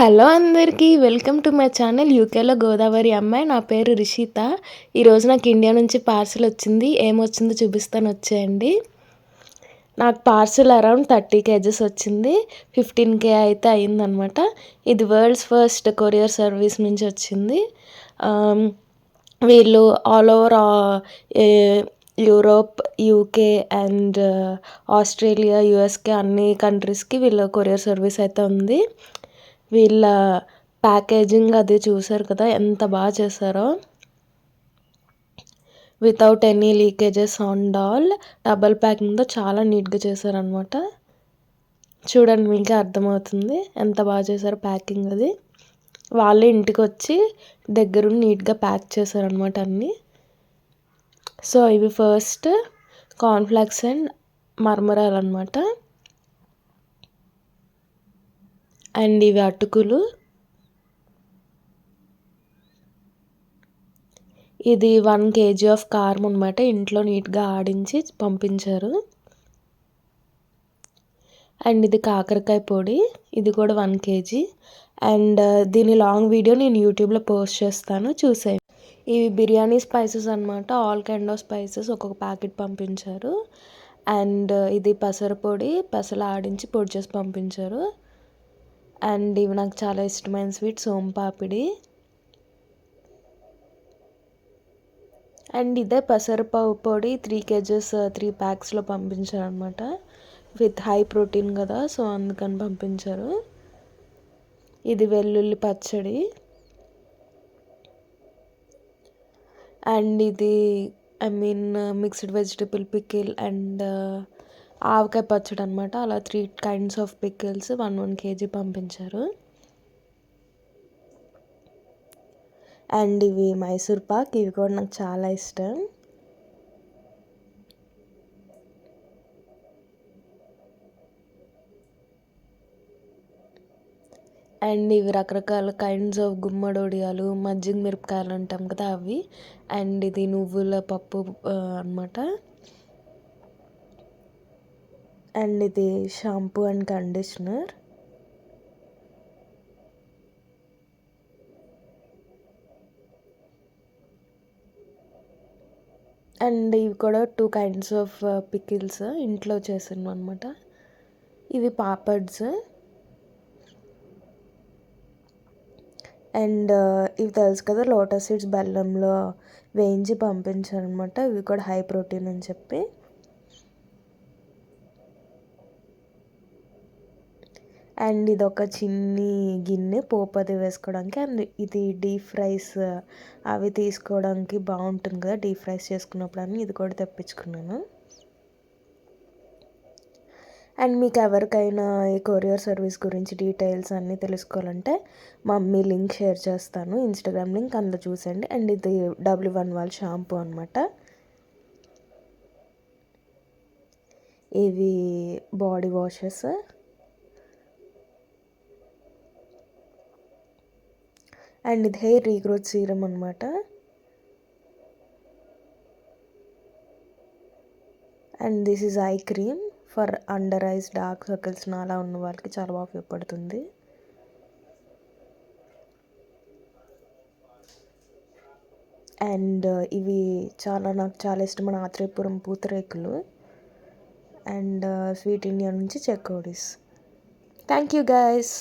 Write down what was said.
Hello అందరికీ welcome to my channel యూకేలో గోదావరి అమ్మాయి. నా పేరు రిషిత. ఈరోజు నాకు ఇండియా నుంచి పార్సిల్ వచ్చింది. ఏమొచ్చిందో చూపిస్తాను, వచ్చేయండి. నాకు పార్సిల్ అరౌండ్ 30 కేజెస్ వచ్చింది. 15K అయితే అయిందనమాట. ఇది వరల్డ్స్ ఫస్ట్ కొరియర్ సర్వీస్ నుంచి వచ్చింది. వీళ్ళు all over Europe, UK and Australia, యుఎస్కే అన్ని కంట్రీస్కి వీళ్ళ కొరియర్ సర్వీస్ అయితే ఉంది. వీళ్ళ ప్యాకేజింగ్ అది చూసారు కదా, ఎంత బాగా చేశారో. Without any leakages and all. Double ప్యాకింగ్తో చాలా నీట్గా చేశారనమాట. చూడండి, మీకే అర్థమవుతుంది ఎంత బాగా చేశారో ప్యాకింగ్. అది వాళ్ళే ఇంటికి వచ్చి దగ్గరుండి నీట్గా ప్యాక్ చేశారనమాట అన్నీ. సో ఇవి ఫస్ట్ కార్న్ఫ్లాక్స్ అండ్ మరమరాలు అనమాట. అండ్ ఇవి అటుకులు. ఇది 1 kg ఆఫ్ కారం అనమాట. ఇంట్లో నీట్గా ఆడించి పంపించారు. అండ్ ఇది కాకరకాయ పొడి, ఇది కూడా 1 kg. అండ్ దీని లాంగ్ వీడియో నేను యూట్యూబ్లో పోస్ట్ చేస్తాను, చూసేయండి. ఇవి బిర్యానీ స్పైసెస్ అనమాట. ఆల్ కైండ్ ఆఫ్ స్పైసెస్ ఒక్కొక్క ప్యాకెట్ పంపించారు. అండ్ ఇది పెసర పొడి, పెసలు ఆడించి పొడి చేసి పంపించారు. అండ్ ఇవి నాకు చాలా ఇష్టమైన స్వీట్ సోంపాపిడి. అండ్ ఇదే పెసరపప్పు పొడి 3 kgs 3 ప్యాక్స్లో పంపించారు అనమాట. విత్ హై ప్రోటీన్ కదా, సో అందుకని పంపించారు. ఇది వెల్లుల్లి పచ్చడి. అండ్ ఇది మిక్స్డ్ వెజిటబుల్ పికిల్ అండ్ ఆవకాయ పచ్చడి అనమాట. అలా 3 kinds ఆఫ్ పికిల్స్ 1 kg పంపించారు. అండ్ ఇవి మైసూర్ పాక్, ఇవి కూడా నాకు చాలా ఇష్టం. అండ్ ఇవి రకరకాల కైండ్స్ ఆఫ్ గుమ్మడొడియాలు, మజ్జిగ మిరపకాయలు అంటాం కదా, అవి. అండ్ ఇది నువ్వుల పప్పు అనమాట. అండ్ ఇది షాంపూ అండ్ కండిషనర్. అండ్ ఇవి కూడా 2 kinds ఆఫ్ పికిల్స్ ఇంట్లో చేసాను అనమాట. ఇవి పాపడ్స్. అండ్ ఇవి తెలుసు కదా, లోటస్ సీడ్స్ బెల్లంలో వేయించి పంపించారు అనమాట. ఇవి కూడా హై ప్రోటీన్ అని చెప్పి. అండ్ ఇది ఒక చిన్ని గిన్నె పోపు అది వేసుకోవడానికి. అండ్ ఇది డీప్ ఫ్రైస్ అవి తీసుకోవడానికి బాగుంటుంది కదా, డీప్ ఫ్రైస్ చేసుకున్నప్పుడు అని ఇది కూడా తెప్పించుకున్నాను. అండ్ మీకు ఎవరికైనా ఈ కొరియర్ సర్వీస్ గురించి డీటెయిల్స్ అన్నీ తెలుసుకోవాలంటే మమ్మీ లింక్ షేర్ చేస్తాను, ఇన్స్టాగ్రామ్ లింక్, అందులో చూసండి. అండ్ ఇది W1 వాళ్ళ షాంపూ అనమాట. ఇవి బాడీ వాషెస్. అండ్ ఇది హెయిర్ రీగ్రోత్ సీరం అనమాట. And this is ice cream for under eyes dark circles అలా ఉన్న వాళ్ళకి చాలా బాగా ఉపయోగపడుతుంది. అండ్ ఇవి నాకు చాలా ఇష్టమైన ఆత్రేయపురం పూతరేకులు. అండ్ స్వీట్ ఇండియా నుంచి చెకోడీస్. Thank you guys.